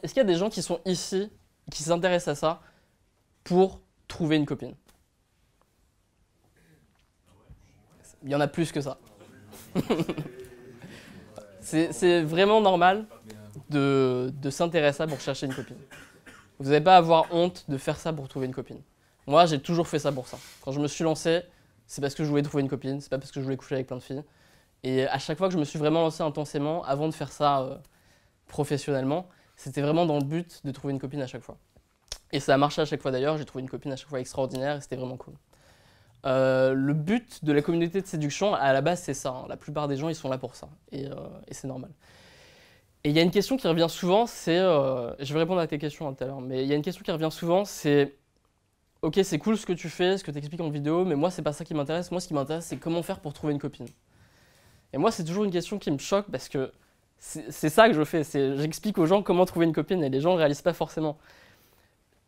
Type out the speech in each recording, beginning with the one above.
est-ce qu'il y a des gens qui sont ici, qui s'intéressent à ça pour trouver une copine? Il y en a plus que ça. C'est vraiment normal de s'intéresser à ça pour chercher une copine. Vous n'avez pas à avoir honte de faire ça pour trouver une copine. Moi, j'ai toujours fait ça pour ça. Quand je me suis lancé, c'est parce que je voulais trouver une copine, c'est pas parce que je voulais coucher avec plein de filles. Et à chaque fois que je me suis vraiment lancé intensément, avant de faire ça professionnellement, c'était vraiment dans le but de trouver une copine à chaque fois. Et ça a marché à chaque fois d'ailleurs, j'ai trouvé une copine à chaque fois extraordinaire et c'était vraiment cool. Le but de la communauté de séduction, à la base, c'est ça. Hein. La plupart des gens, ils sont là pour ça. Et c'est normal. Et il y a une question qui revient souvent, c'est... je vais répondre à tes questions tout à l'heure, mais il y a une question qui revient souvent, c'est... Ok, c'est cool ce que tu fais, ce que tu expliques en vidéo, mais moi, c'est pas ça qui m'intéresse. Moi, ce qui m'intéresse, c'est comment faire pour trouver une copine. Et moi, c'est toujours une question qui me choque parce que c'est ça que je fais. J'explique aux gens comment trouver une copine et les gens ne réalisent pas forcément.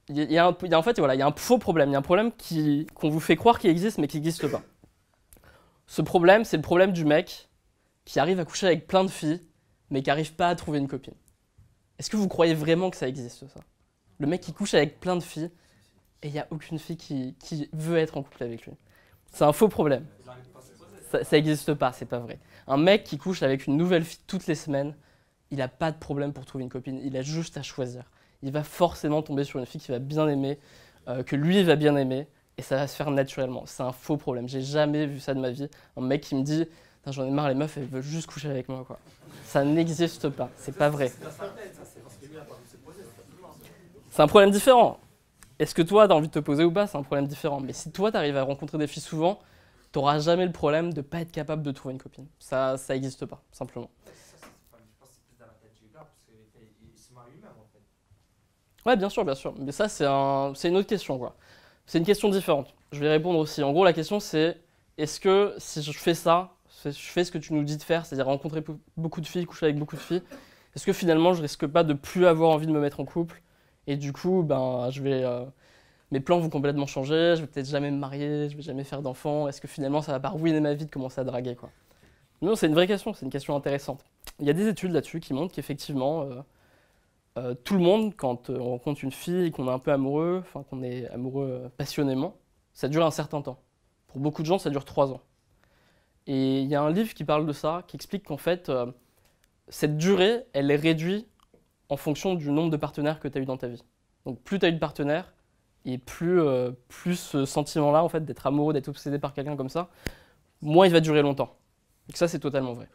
En fait, voilà, il y a un faux problème. Il y a un problème qu'on vous fait croire qu'il existe, mais qui n'existe pas. Ce problème, c'est le problème du mec qui arrive à coucher avec plein de filles, mais qui n'arrive pas à trouver une copine. Est-ce que vous croyez vraiment que ça existe, ça? Le mec qui couche avec plein de filles, et il n'y a aucune fille qui veut être en couple avec lui. C'est un faux problème. Ça n'existe pas, c'est pas vrai. Un mec qui couche avec une nouvelle fille toutes les semaines, il n'a pas de problème pour trouver une copine, il a juste à choisir. Il va forcément tomber sur une fille qu'il va bien aimer, que lui va bien aimer, et ça va se faire naturellement. C'est un faux problème. J'ai jamais vu ça de ma vie. Un mec qui me dit « J'en ai marre, les meufs, elles veulent juste coucher avec moi. » quoi. Ça n'existe pas, c'est pas vrai. C'est un problème différent. Est-ce que toi, tu as envie de te poser ou pas? C'est un problème différent. Mais si toi, tu arrives à rencontrer des filles souvent, tu n'auras jamais le problème de ne pas être capable de trouver une copine. Ça n'existe pas, simplement. Je pense que c'est plus dans la tête du gars, parce qu'il se marie lui-même, en fait. Ouais, bien sûr, bien sûr. Mais ça, c'est une autre question, quoi. C'est une question différente. Je vais répondre aussi. En gros, la question, c'est est-ce que si je fais ça, je fais ce que tu nous dis de faire, c'est-à-dire rencontrer beaucoup de filles, coucher avec beaucoup de filles, est-ce que finalement, je risque pas de plus avoir envie de me mettre en couple? Et du coup, ben, mes plans vont complètement changer, je vais peut-être jamais me marier, je vais jamais faire d'enfants. Est-ce que finalement, ça va pas ruiner ma vie de commencer à draguer, quoi? Non, c'est une vraie question, c'est une question intéressante. Il y a des études là-dessus qui montrent qu'effectivement, tout le monde, quand on rencontre une fille et qu'on est un peu amoureux, enfin qu'on est amoureux passionnément, ça dure un certain temps. Pour beaucoup de gens, ça dure 3 ans. Et il y a un livre qui parle de ça, qui explique qu'en fait, cette durée, elle est réduite en fonction du nombre de partenaires que tu as eu dans ta vie. Donc plus tu as eu de partenaires, et plus ce sentiment-là, en fait, d'être amoureux, d'être obsédé par quelqu'un comme ça, moins il va durer longtemps. Donc ça, c'est totalement vrai.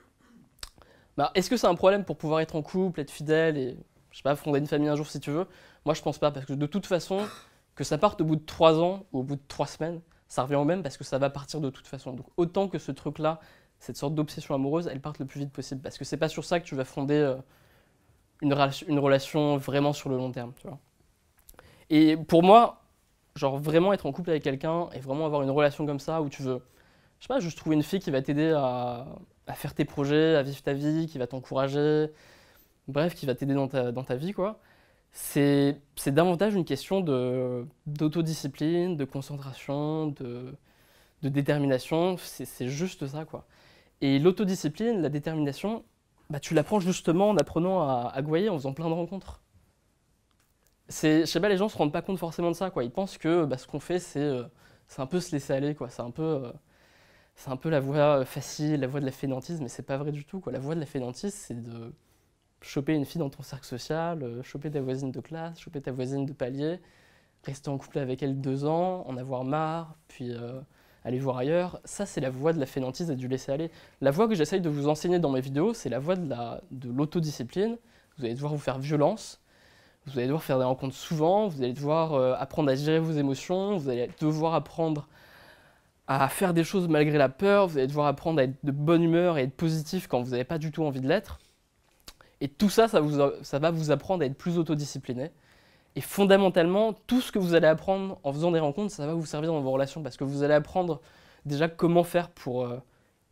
Bah, est-ce que c'est un problème pour pouvoir être en couple, être fidèle et, je sais pas, fonder une famille un jour si tu veux? Moi, je pense pas, parce que de toute façon, que ça parte au bout de 3 ans ou au bout de 3 semaines, ça revient au même parce que ça va partir de toute façon. Donc autant que ce truc-là, cette sorte d'obsession amoureuse, elle parte le plus vite possible. Parce que c'est pas sur ça que tu vas fonder une relation vraiment sur le long terme, tu vois. Et pour moi, genre vraiment être en couple avec quelqu'un et vraiment avoir une relation comme ça où tu veux, je sais pas, juste trouver une fille qui va t'aider à faire tes projets, à vivre ta vie, qui va t'encourager, bref, qui va t'aider dans ta vie, quoi. C'est davantage une question d'autodiscipline, de concentration, de détermination, c'est juste ça, quoi. Et l'autodiscipline, la détermination, bah, tu l'apprends justement en apprenant à gouailler, en faisant plein de rencontres. Je sais pas, les gens se rendent pas compte forcément de ça, quoi. Ils pensent que bah, ce qu'on fait, c'est un peu se laisser aller, quoi. C'est un peu la voie facile, la voie de la fainéantise, mais c'est pas vrai du tout, quoi. La voie de la fainéantise, c'est de choper une fille dans ton cercle social, choper ta voisine de classe, choper ta voisine de palier, rester en couple avec elle 2 ans, en avoir marre, puis aller voir ailleurs. Ça, c'est la voie de la fainéantise et du laisser-aller. La voie que j'essaye de vous enseigner dans mes vidéos, c'est la voie de l'autodiscipline. Vous allez devoir vous faire violence, vous allez devoir faire des rencontres souvent, vous allez devoir apprendre à gérer vos émotions, vous allez devoir apprendre à faire des choses malgré la peur, vous allez devoir apprendre à être de bonne humeur et être positif quand vous n'avez pas du tout envie de l'être. Et tout ça, ça va vous apprendre à être plus autodiscipliné. Et fondamentalement, tout ce que vous allez apprendre en faisant des rencontres, ça va vous servir dans vos relations parce que vous allez apprendre déjà comment faire pour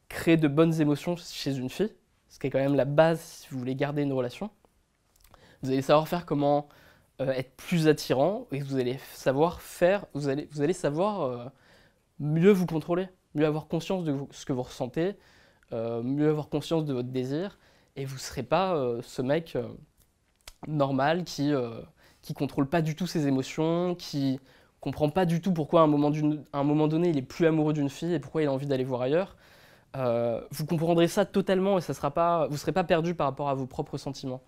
créer de bonnes émotions chez une fille, ce qui est quand même la base si vous voulez garder une relation. Vous allez savoir faire comment être plus attirant et vous allez savoir faire, vous allez savoir mieux vous contrôler, mieux avoir conscience de ce que vous ressentez, mieux avoir conscience de votre désir et vous ne serez pas ce mec normale, qui contrôle pas du tout ses émotions, qui comprend pas du tout pourquoi à un moment donné il est plus amoureux d'une fille et pourquoi il a envie d'aller voir ailleurs. Vous comprendrez ça totalement et vous serez pas perdu par rapport à vos propres sentiments.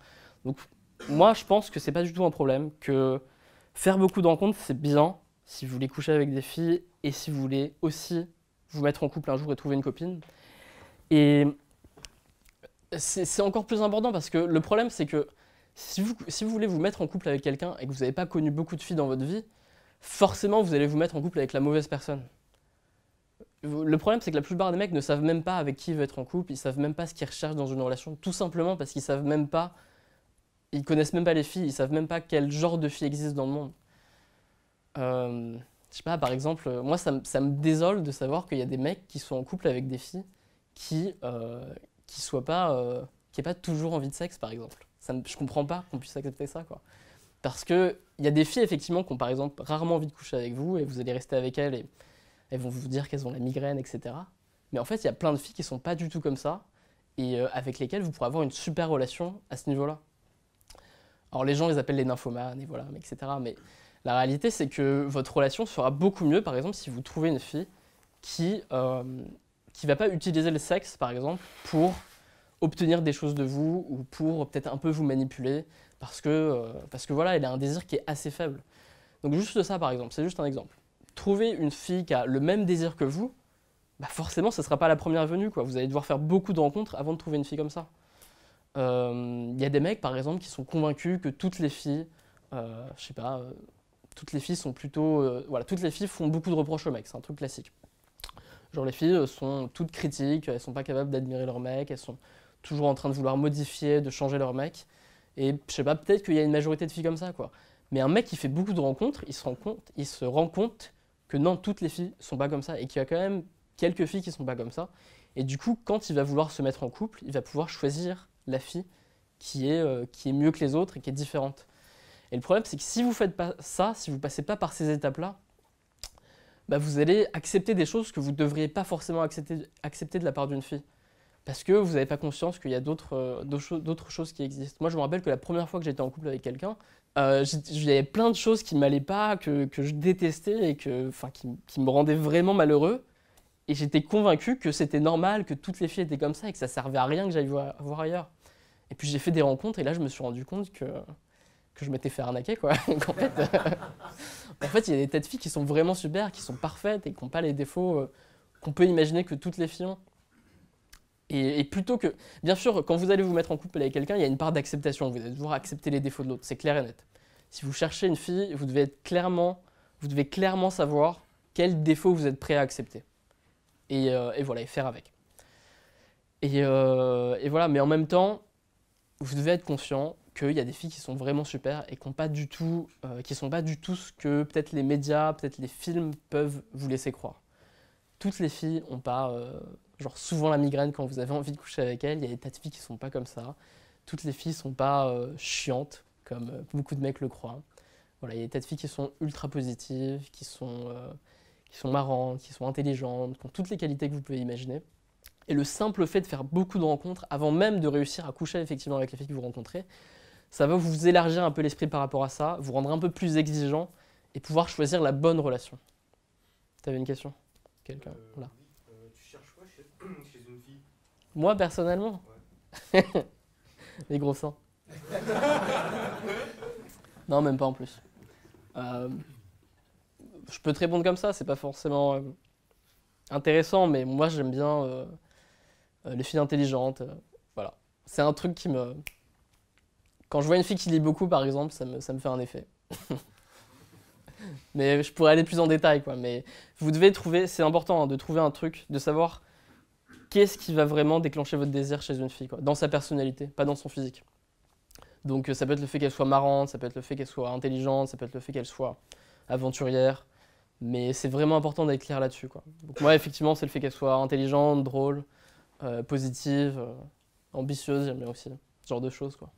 Donc moi je pense que c'est pas du tout un problème, que faire beaucoup de rencontres c'est bien si vous voulez coucher avec des filles et si vous voulez aussi vous mettre en couple un jour et trouver une copine. Et c'est encore plus important parce que le problème c'est que si vous voulez vous mettre en couple avec quelqu'un et que vous n'avez pas connu beaucoup de filles dans votre vie, forcément vous allez vous mettre en couple avec la mauvaise personne. Le problème, c'est que la plupart des mecs ne savent même pas avec qui ils veulent être en couple, ils savent même pas ce qu'ils recherchent dans une relation, tout simplement parce qu'ils savent même pas, ils connaissent même pas les filles, ils savent même pas quel genre de filles existe dans le monde. Je sais pas, par exemple, moi ça me désole de savoir qu'il y a des mecs qui sont en couple avec des filles qui soient pas, qui aient pas toujours envie de sexe, par exemple. Je comprends pas qu'on puisse accepter ça, quoi. Parce que il y a des filles effectivement qui ont par exemple rarement envie de coucher avec vous et vous allez rester avec elles et elles vont vous dire qu'elles ont la migraine, etc. Mais en fait, il y a plein de filles qui sont pas du tout comme ça et avec lesquelles vous pourrez avoir une super relation à ce niveau-là. Alors les gens les appellent les nymphomanes et voilà, etc. Mais la réalité, c'est que votre relation sera beaucoup mieux, par exemple, si vous trouvez une fille qui va pas utiliser le sexe, par exemple, pour obtenir des choses de vous ou pour peut-être un peu vous manipuler parce que voilà, elle a un désir qui est assez faible. Donc juste ça, par exemple, c'est juste un exemple. Trouver une fille qui a le même désir que vous, bah forcément, ce ne sera pas la première venue, quoi. Vous allez devoir faire beaucoup de rencontres avant de trouver une fille comme ça. Y a des mecs, par exemple, qui sont convaincus que toutes les filles, je sais pas, toutes les filles sont plutôt, voilà, toutes les filles font beaucoup de reproches aux mecs, c'est un truc classique. Genre les filles sont toutes critiques, elles sont pas capables d'admirer leur mec, elles sont toujours en train de vouloir modifier, de changer leur mec. Et je sais pas, peut-être qu'il y a une majorité de filles comme ça, quoi. Mais un mec qui fait beaucoup de rencontres, il se rend compte que non, toutes les filles sont pas comme ça et qu'il y a quand même quelques filles qui sont pas comme ça. Et du coup, quand il va vouloir se mettre en couple, il va pouvoir choisir la fille qui est mieux que les autres et qui est différente. Et le problème, c'est que si vous faites pas ça, si vous passez pas par ces étapes-là, bah vous allez accepter des choses que vous ne devriez pas forcément accepter de la part d'une fille. Parce que vous n'avez pas conscience qu'il y a d'autres choses qui existent. Moi, je me rappelle que la première fois que j'étais en couple avec quelqu'un, il y avait plein de choses qui ne m'allaient pas, que je détestais et qui me rendaient vraiment malheureux. Et j'étais convaincu que c'était normal, que toutes les filles étaient comme ça et que ça servait à rien que j'aille voir ailleurs. Et puis j'ai fait des rencontres et là, je me suis rendu compte que je m'étais fait arnaquer, quoi. En fait, il y a des tas de filles qui sont vraiment super, qui sont parfaites et qui n'ont pas les défauts qu'on peut imaginer que toutes les filles ont. Et plutôt que... Bien sûr, quand vous allez vous mettre en couple avec quelqu'un, il y a une part d'acceptation. Vous allez devoir accepter les défauts de l'autre, c'est clair et net. Si vous cherchez une fille, vous devez clairement savoir quels défauts vous êtes prêt à accepter. Et voilà, et faire avec. Et voilà, mais en même temps, vous devez être conscient qu'il y a des filles qui sont vraiment super et qui ne sont pas du tout ce que peut-être les médias, peut-être les films peuvent vous laisser croire. Toutes les filles n'ont pas genre souvent la migraine quand vous avez envie de coucher avec elles. Il y a des tas de filles qui ne sont pas comme ça. Toutes les filles ne sont pas chiantes, comme beaucoup de mecs le croient. Voilà, il y a des tas de filles qui sont ultra positives, qui sont marrantes, qui sont intelligentes, qui ont toutes les qualités que vous pouvez imaginer. Et le simple fait de faire beaucoup de rencontres, avant même de réussir à coucher effectivement avec les filles que vous rencontrez, ça va vous élargir un peu l'esprit par rapport à ça, vous rendre un peu plus exigeant et pouvoir choisir la bonne relation. Tu avais une question ? Quelqu'un là. Tu cherches quoi chez une fille? Moi, personnellement, Ouais. les gros seins. Non, même pas en plus. Je peux te répondre comme ça, c'est pas forcément intéressant, mais moi j'aime bien les filles intelligentes. Voilà. C'est un truc qui me... Quand je vois une fille qui lit beaucoup, par exemple, ça me fait un effet. Mais je pourrais aller plus en détail, quoi. Mais vous devez trouver, c'est important hein, de trouver un truc, de savoir qu'est-ce qui va vraiment déclencher votre désir chez une fille, quoi, dans sa personnalité, pas dans son physique. Donc ça peut être le fait qu'elle soit marrante, ça peut être le fait qu'elle soit intelligente, ça peut être le fait qu'elle soit aventurière. Mais c'est vraiment important d'être clair là-dessus, quoi. Donc moi, effectivement, c'est le fait qu'elle soit intelligente, drôle, positive, ambitieuse, j'aime bien aussi. Ce genre de choses, quoi.